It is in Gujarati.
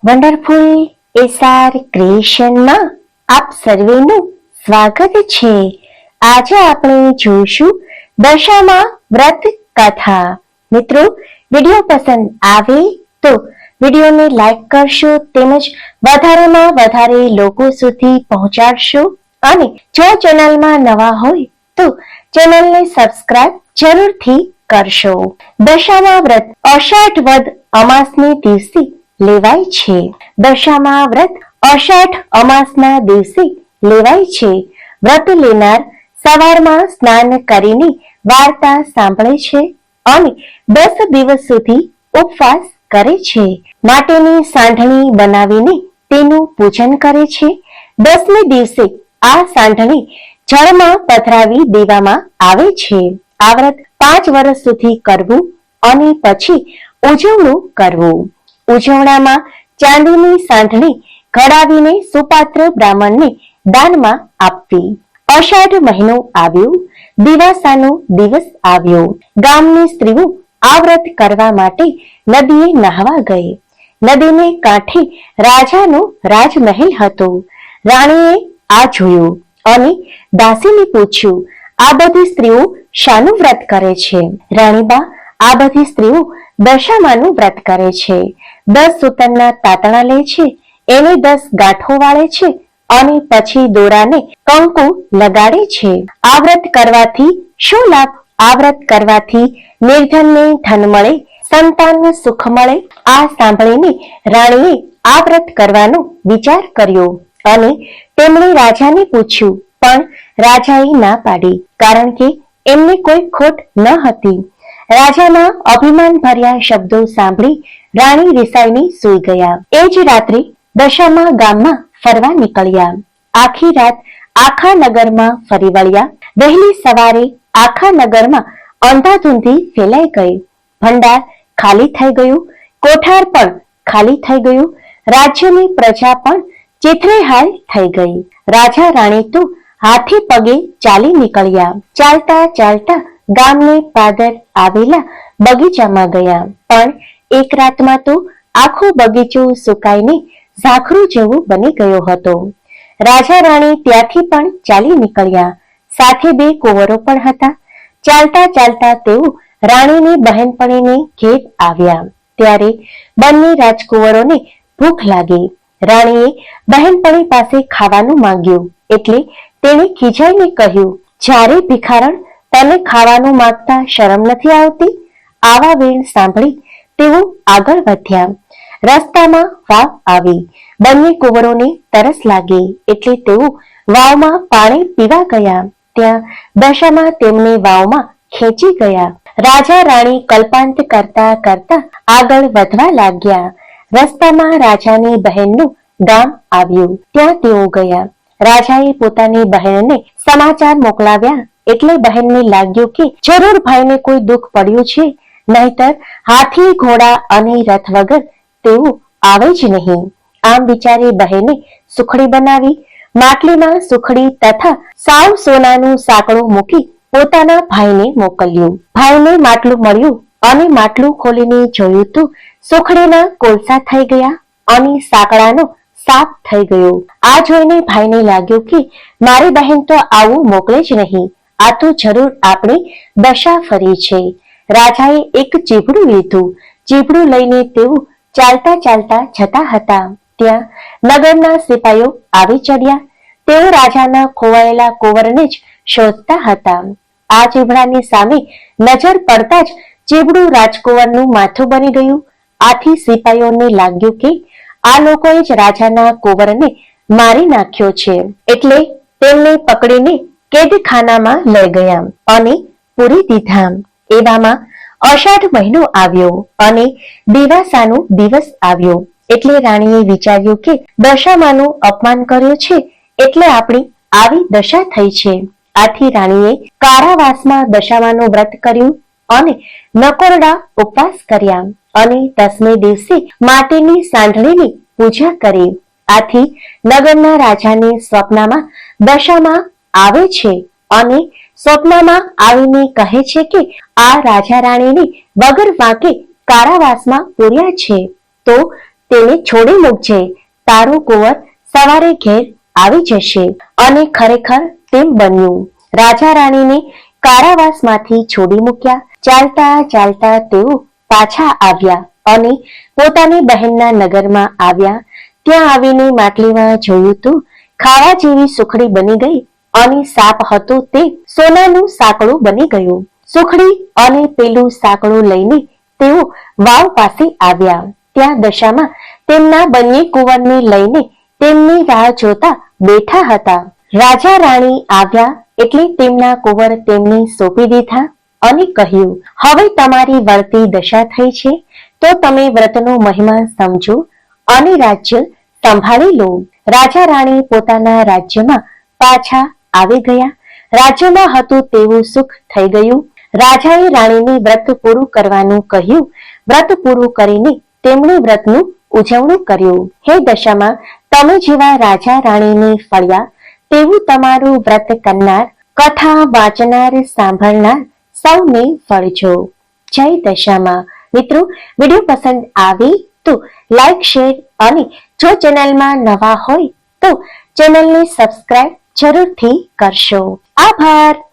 વન્ડરફુલ એસઆર ક્રિએશનમાં આપ સર્વેનું સ્વાગત છે। આજે આપણે જોઈશું દશામાં વ્રત કથા। મિત્રો, વિડીયો પસંદ આવે તો વિડીયોને લાઈક કરશો તેમજ વધારેમાં વધારે લોકો સુધી પહોંચાડશો અને જો ચેનલમાં નવા હોય તો ચેનલને સબસ્ક્રાઇબ જરૂરથી કરશો। દશામાં વ્રત અષાઢ વદ અમાસને દિવસે લેવાય છે। દશામાં વ્રત અષાઢ અમાસના દિવસે લેવાય છે। વ્રત લેનાર સવારમાં સ્નાન કરીને વાર્તા સાંભળે છે અને 10 દિવસ સુધી ઉપવાસ કરે છે। માટેની સાંઢણી બનાવીને તેનું પૂજન કરે છે। 10મે દિવસે આ સાંઢણી જળમાં પધરાવી દેવામાં આવે છે। આ વ્રત 5 વર્ષ સુધી કરવું અને પછી ઉજવણું કરવું। ઉજવણામાં ચાંદીની સાંઢણી ઘડાવીને સુપાત્ર બ્રાહ્મણને દાનમાં આપવી। અષાઢ મહિનો આવ્યો, દિવાસાનો દિવસ આવ્યો। ગામની સ્ત્રીઓ આ વ્રત કરવા માટે નદીએ નહાવા ગઈ। નદીને કાંઠે રાજાનો રાજમહેલ હતો। રાણીએ આ જોયું અને દાસીને પૂછ્યું, આ બધી સ્ત્રીઓ શાનું વ્રત કરે છે? રાણીબા, આ બધી સ્ત્રીઓ દશામાનું વ્રત કરે છે। 10 સૂતરના તાતણા લે છે, એને 10 ગાંઠો વાળે છે અને પછી દોરાને કંકુ લગાડે છે। આ વ્રત કરવાથી શું લાભ? આ વ્રત કરવાથી નિર્ધનને ધન મળે, સંતાનને સુખ મળે। આ સાંભળીને રાણીએ આ વ્રત કરવાનો વિચાર કર્યો અને તેમણે રાજાને પૂછ્યું, પણ રાજાએ ના પાડી, કારણ કે એમને કોઈ ખોટ ન હતી। રાજાના અભિમાન ભર્યા શબ્દો સાંભળી રાણી રિસાઈને સૂઈ ગયા। એ જ રાત્રે દશામા ગામમાં ફરવા નીકળ્યા। આખી રાત આખા નગરમાં ફરી વળ્યા। વહેલી સવારે આખા નગરમાં અંધાધૂંધી ફેલાઈ ગઈ। ભંડાર ખાલી થઈ ગયું, કોઠાર પણ ખાલી થઈ ગયું, રાજ્યની પ્રજા પણ ચીથરેહાલ થઈ ગઈ। રાજા રાણી તો હાથે પગે ચાલી નીકળ્યા। ચાલતા ચાલતા ગામને પાદર આવેલા બગીચામાં ગયા, પણ એક રાતમાં તો આખો બગીચો સુકાઈને ઝાખરું જેવું બની ગયો હતો। રાજા રાણી ત્યાંથી પણ ચાલી નીકળ્યા, સાથે 2 કુંવરો પણ હતા। ચાલતા ચાલતા તેઓ રાણીની બહેનપણીને ઘેર આવ્યા। ત્યારે બંને રાજકુંવરોને ભૂખ લાગી। રાણીએ બહેનપણી પાસે ખાવાનું માંગ્યું એટલે તેણે ખીજાઈને કહ્યું, જ્યારે ભિખારણ તને ખાવાનું માંગતા શરમ નથી આવતી? આવા વેણ સાંભળી તેઓ આગળ વધ્યા। રસ્તામાં વાવ આવી। બંને કુંવરોને તરસ લાગી એટલે તેઓ વાવમાં પાણી પીવા ગયા। ત્યાં દશામાં તેમને વાવમાં ખેંચી ગયા। રાજા રાણી કલ્પાંત કરતા કરતા આગળ વધવા લાગ્યા। રસ્તામાં રાજાની બહેનનું ગામ આવ્યું, ત્યાં તેઓ ગયા। રાજાએ પોતાની બહેનને સમાચાર મોકલાવ્યા એટલે બહેનને લાગ્યું કે જરૂર ભાઈને કોઈ દુઃખ પડ્યું છે, નહીતર હાથી, ઘોડા અને રથ વગર તેઓ આવે જ નહીં। આમ વિચારી બહેને સુખડી બનાવી। માટલીમાં સુખડી તથા સાવ સોનાનું સાંકળું મૂકી પોતાના ભાઈને મોકલ્યું। ભાઈને માટલું મળ્યું અને માટલું ખોલીને જોયું તો સુખડીના કોલસા થઈ ગયા અને સાંકળાનો સાપ થઈ ગયો। આ જોઈને ભાઈને લાગ્યું કે મારી બહેન તો આવું મોકલે જ નહીં, આ તો જરૂર આપણી દશા ફરી છે। રાજાએ એક ચીબડું લીધું। ચીબડું લઈને તેઓ ચાલતા ચાલતા જતા હતા। ત્યાં નગરના સિપાઈઓ આવી ચડ્યા। તેઓ રાજાના ખોવાયેલા કુંવરને જ શોધતા હતા। આ ચીબડાની સામે નજર પડતા જ ચીબડું રાજકુંવરનું માથું બની ગયું। આથી સિપાઈઓને લાગ્યું કે આ લોકોએ જ રાજાના કુંવરને મારી નાખ્યો છે, એટલે તેમને પકડીને કેદખાનામાં લઈ ગયા અને પૂરી દીધા। એવામાં અષાઢ મહિનો આવ્યો અને દિવાસાનો દિવસ આવ્યો એટલે રાણીએ વિચાર્યું કે દશામાનું અપમાન કર્યું છે એટલે આપણી આવી દશા થઈ છે। આથી રાણીએ કારાવાસમાં દશામાનું વ્રત કર્યું અને નકોરડા ઉપવાસ કર્યા અને 10મે દિવસે માટીની સાંઢણીની પૂજા કરી। આથી નગરના રાજાને સ્વપ્નમાં દશામાં આવે છે અને સ્વપ્નમાં આવીને કહે છે કે આ રાજા રાણીને વગર વાંકે કારાવાસમાં પૂર્યા છે, તો તેને છોડી મૂકજે, તારું કુંવર સવારે ઘેર આવી જશે. અને ખરેખર તેમ બન્યું. રાજા રાણીને કારાવાસમાંથી છોડી મૂક્યા. ચાલતા ચાલતા તેઓ પાછા આવ્યા અને પોતાની બહેનના નગરમાં આવ્યા. ત્યાં આવીને માટલીમાં જોયું તો ખાવા જેવી સુખડી બની ગઈ અને સાપ હતો તે સોનાનું સાંકડું બની ગયું. સુખડી અને પેલું સાંકડું લઈને તેઓ વાવ પાસે આવ્યા. ત્યાં દશામાં તેમના બંને કુંવરને લઈને તેમની રાહ જોતા બેઠા હતા. રાજા રાણી આવ્યા એટલે તેમના કુંવર તેમને સોંપી દીધા અને કહ્યું, હવે તમારી વળતી દશા થઈ છે તો તમે વ્રતનો મહિમા સમજો અને રાજ્ય સંભાળી લો. રાજા રાણી પોતાના રાજ્યમાં પાછા આવી ગયા. રાજ્યમાં હતું તેવું સુખ થઈ ગયું. રાજાએ રાણીને વ્રત પૂરું કરવાનું કહ્યું. વ્રત પૂરું કરીને તેમણે વ્રતનું ઉજવણું કર્યું. હે દશામાં, તમે જેવા રાજા રાણીને ફળ્યા તેવું તમારું વ્રત કરનાર, કથા વાંચનાર, સાંભળનાર સૌને ફળજો. જય દશામાં. મિત્રો, વિડીયો પસંદ આવે તો લાઈક, શેર અને જો ચેનલમાં નવા હોય તો ચેનલને સબસ્ક્રાઇબ જરૂરથી કરશો. આભાર.